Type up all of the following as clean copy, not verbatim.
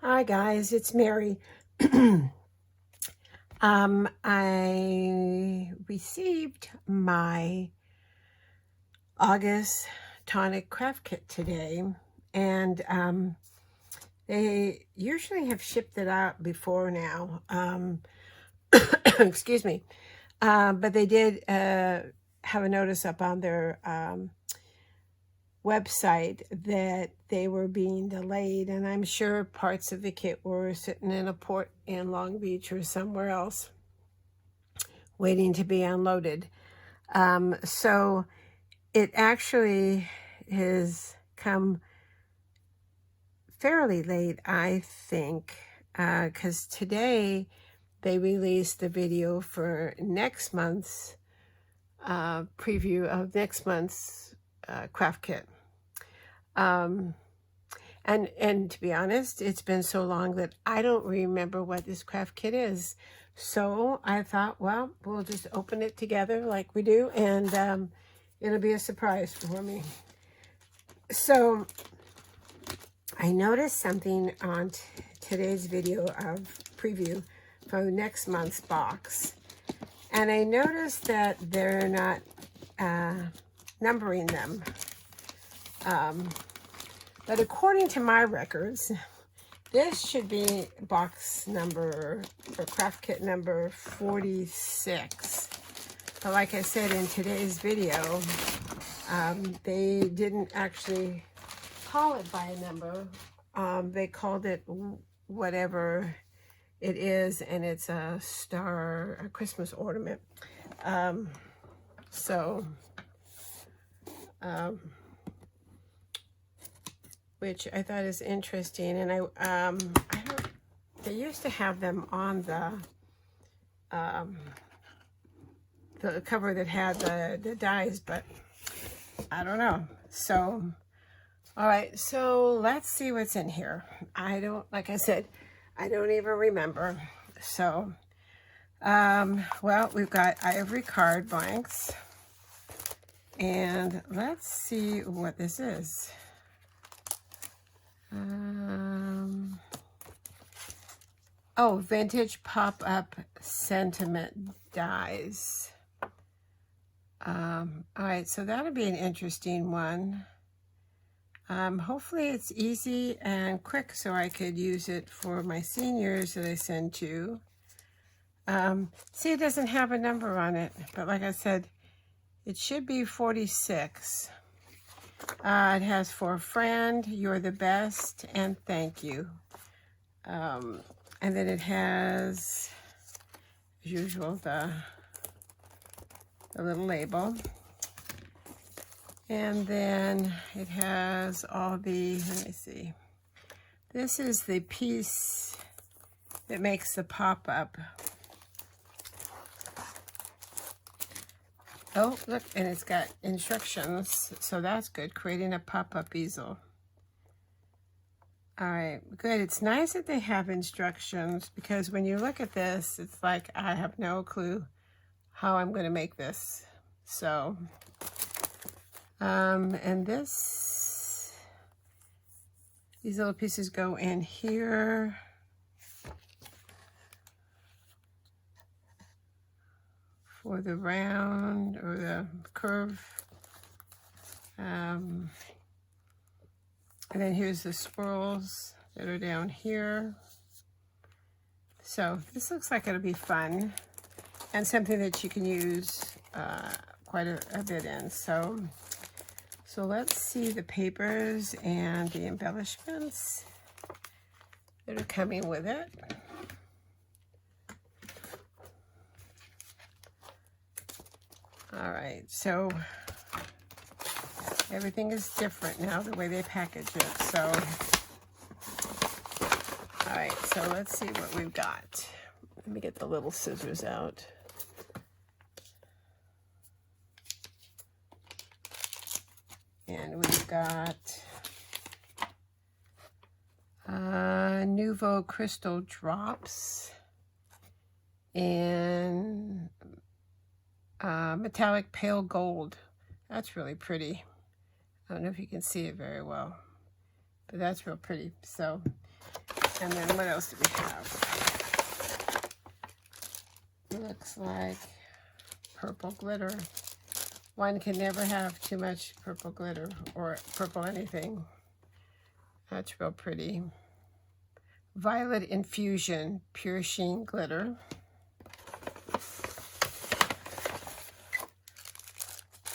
Hi guys, it's Mary. I received my August Tonic craft kit today, and they usually have shipped it out before now. Excuse me. But they did have a notice up on their website that they were being delayed, and I'm sure parts of the kit were sitting in a port in Long Beach or somewhere else waiting to be unloaded. So it actually has come fairly late, I think, because today they released the video for next month's preview of next month's craft kit. And to be honest, it's been so long that I don't remember what this craft kit is. So I thought, well, we'll just open it together like we do, and it'll be a surprise for me. So I noticed something on today's video of preview for next month's box. And I noticed that they're not numbering them. But according to my records, this should be box number, or craft kit number 46. But like I said in today's video, they didn't actually call it by a number. They called it whatever it is, and it's a star, a Christmas ornament. Which I thought is interesting, and I don't, they used to have them on the cover that had the dies, but I don't know. So, all right, so let's see what's in here. Like I said, I don't even remember. So, well, we've got ivory card blanks, and let's see what this is. Oh, vintage pop-up sentiment dies. All right, so that'll be an interesting one. Hopefully it's easy and quick so I could use it for my seniors that I send to. See, it doesn't have a number on it, but like I said, it should be 46. It has for a friend, you're the best, and thank you. And then it has, as usual, the little label. And then it has all the, let me see. This is the piece that makes the pop-up. Oh, look, and it's got instructions, so that's good. Creating a pop-up easel. All right, good. It's nice that they have instructions, because when you look at this, it's like I have no clue how I'm going to make this. So, and these little pieces go in here. For the round or the curve. And then here's the swirls that are down here. So this looks like it'll be fun and something that you can use quite a bit in. So let's see the papers and the embellishments that are coming with it. All right, so everything is different now, the way they package it. So, all right, so let's see what we've got. Let me get the little scissors out. And we've got Nouveau Crystal Drops and metallic pale gold. That's really pretty. I don't know if you can see it very well, but that's real pretty. So, And then what else do we have? It looks like purple glitter. One can never have too much purple glitter or purple anything. That's real pretty. Violet Infusion Pure Sheen Glitter.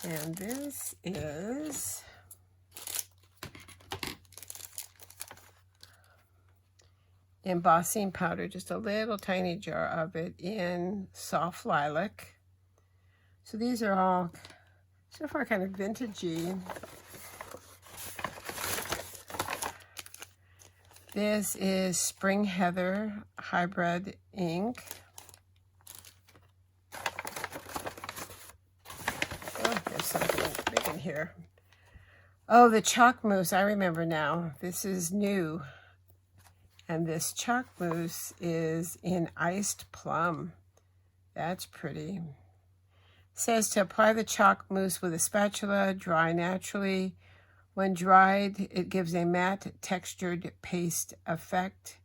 And this is embossing powder, just a little tiny jar of it in soft lilac. So these are all so far kind of vintagey. This is Spring Heather Hybrid Ink. Oh, there's something big in here. Oh, the chalk mousse, I remember now. This is new. And this chalk mousse is in iced plum. That's pretty. It says to apply the chalk mousse with a spatula, dry naturally. When dried, it gives a matte textured paste effect.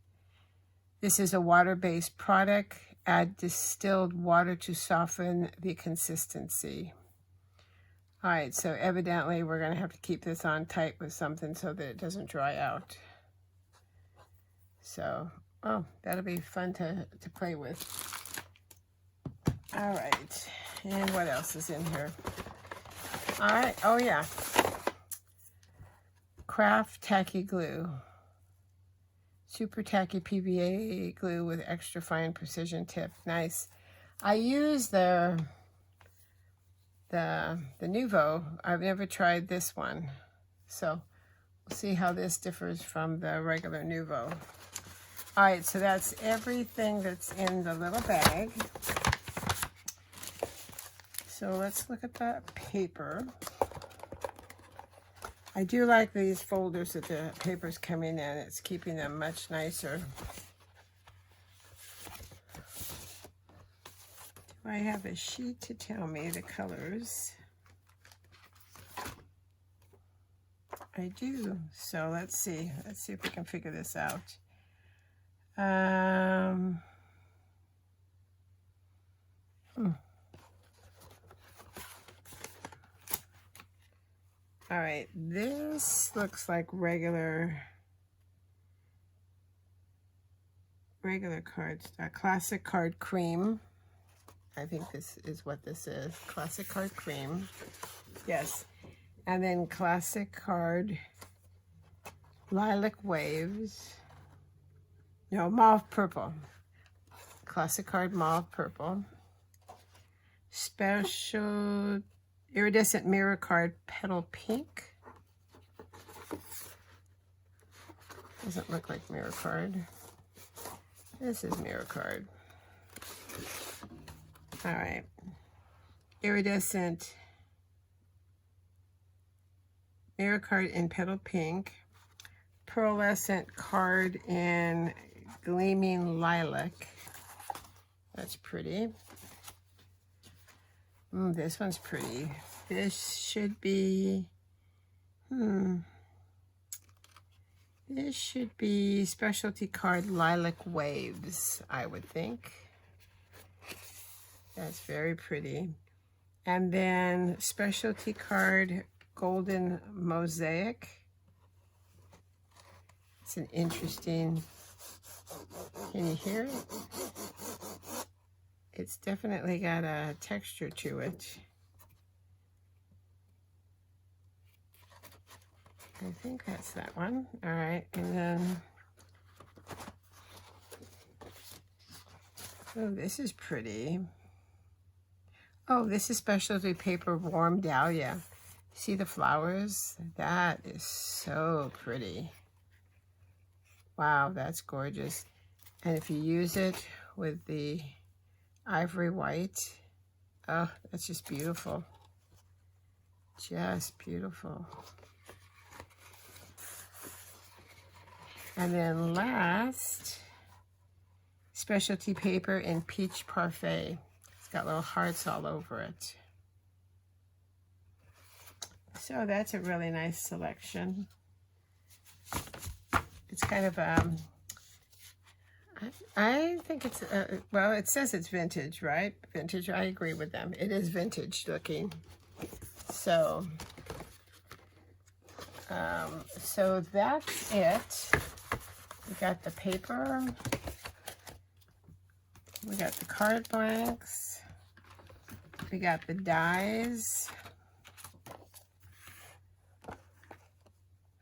This is a water-based product. Add distilled water to soften the consistency. All right, so evidently we're going to have to keep this on tight with something so that it doesn't dry out. So, oh, that'll be fun to play with. All right, and what else is in here? All right, oh yeah. Craft Tacky Glue. Super tacky PVA glue with extra fine precision tip. Nice. I use the Nouveau. I've never tried this one. So we'll see how this differs from the regular Nouveau. All right, so that's everything that's in the little bag. So let's look at the paper. I do like these folders that the paper's coming in. It's keeping them much nicer. Do I have a sheet to tell me the colors? I do. So let's see. Let's see if we can figure this out. All right, this looks like regular cards. Classic Card Cream. I think this is what this is. Classic Card Cream. Yes. And then Classic Card Lilac Waves. No, Mauve Purple. Classic Card Mauve Purple. Special Iridescent Mirror Card Petal Pink. Doesn't look like Mirror Card. This is Mirror Card. All right. Iridescent Mirror Card in Petal Pink. Pearlescent Card in Gleaming Lilac. That's pretty. This one's pretty. This should be, this should be Specialty Card Lilac Waves, I would think. That's very pretty. And then Specialty Card Golden Mosaic. It's an interesting, can you hear it? It's definitely got a texture to it. I think that's that one. All right, and then, oh, this is pretty. Oh, this is Specialty Paper Warm Dahlia. See the flowers? That is so pretty. Wow, that's gorgeous. And if you use it with the ivory white, oh, that's just beautiful. Just beautiful. And then last, Specialty Paper in Peach Parfait. It's got little hearts all over it. So that's a really nice selection. It's kind of I think it's, well, it says it's vintage, right? Vintage, I agree with them. It is vintage looking. So, so that's it. We got the paper. We got the card blanks. We got the dies.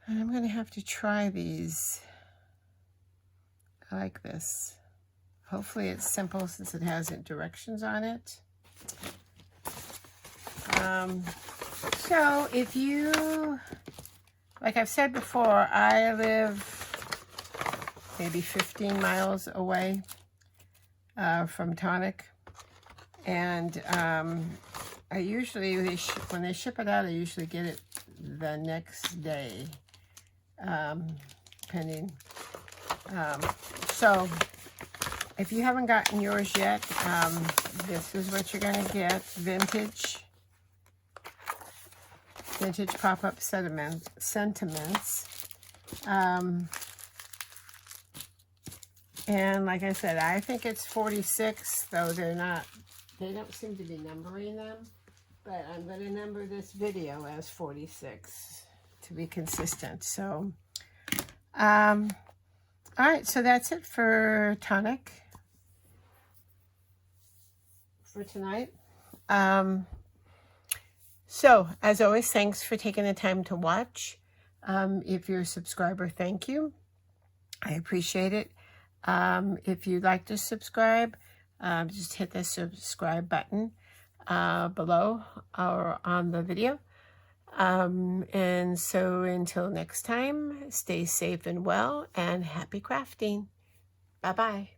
And I'm going to have to try these. I like this. Hopefully it's simple since it has directions on it. So if you, like I've said before, I live maybe 15 miles away from Tonic. And I usually, when they ship it out, I usually get it the next day, depending. So if you haven't gotten yours yet, this is what you're going to get. Vintage pop-up sentiments. And like I said, I think it's 46, though they don't seem to be numbering them. But I'm going to number this video as 46 to be consistent. So, all right, so that's it for Tonic for tonight. So, as always, thanks for taking the time to watch. If you're a subscriber, thank you. I appreciate it. If you'd like to subscribe, just hit the subscribe button below or on the video. And so until next time, stay safe and well, and happy crafting. Bye-bye.